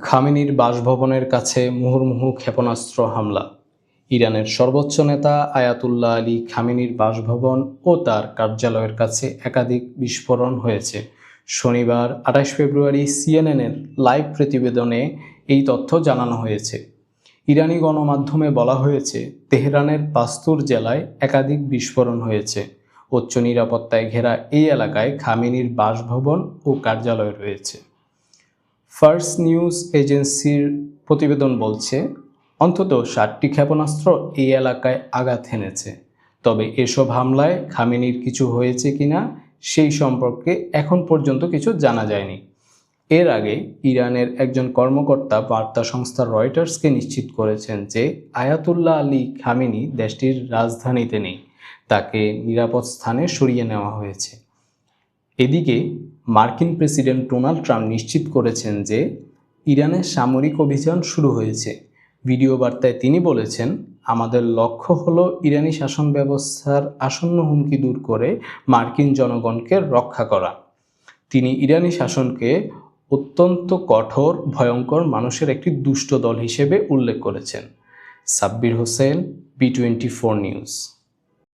খামেনির বাসভবনের কাছে মুহুর্মুহু ক্ষেপণাস্ত্র হামলা। ইরানের সর্বোচ্চ নেতা আয়াতুল্লাহ আলী খামেনির বাসভবন ও তার কার্যালয়ের কাছে একাধিক বিস্ফোরণ হয়েছে। শনিবার ২৮ ফেব্রুয়ারি সিএনএনের লাইভ প্রতিবেদনে এই তথ্য জানানো হয়েছে। ইরানি গণমাধ্যমে বলা হয়েছে, তেহরানের পাস্তুর জেলায় একাধিক বিস্ফোরণ হয়েছে। উচ্চ নিরাপত্তায় ঘেরা এই এলাকায় খামেনির বাসভবন ও কার্যালয় রয়েছে। ফার্স নিউজ এজেন্সির প্রতিবেদন বলছে, অন্তত ৭টি ক্ষেপণাস্ত্র এই এলাকায় আঘাত হেনেছে। তবে এসব হামলায় খামেনির কিছু হয়েছে কিনা সেই সম্পর্কে এখন পর্যন্ত কিছু জানা যায়নি। এর আগে ইরানের একজন কর্মকর্তা বার্তা সংস্থা রয়টার্সকে নিশ্চিত করেছেন যে আয়াতুল্লাহ আলী খামেনি দেশটির রাজধানীতে নেই, তাকে নিরাপদ স্থানে সরিয়ে নেওয়া হয়েছে। এদিকে মার্কিন প্রেসিডেন্ট ডোনাল্ড ট্রাম্প নিশ্চিত করেছেন যে ইরানের সামরিক অভিযান শুরু হয়েছে। ভিডিও বার্তায় তিনি বলেছেন, আমাদের লক্ষ্য হলো ইরানি শাসন ব্যবস্থার আসন্ন হুমকি দূর করে মার্কিন জনগণকে রক্ষা করা। তিনি ইরানি শাসনকে অত্যন্ত কঠোর, ভয়ঙ্কর মানুষের একটি দুষ্ট দল হিসেবে উল্লেখ করেছেন। Sabbir Hossain, B24 news.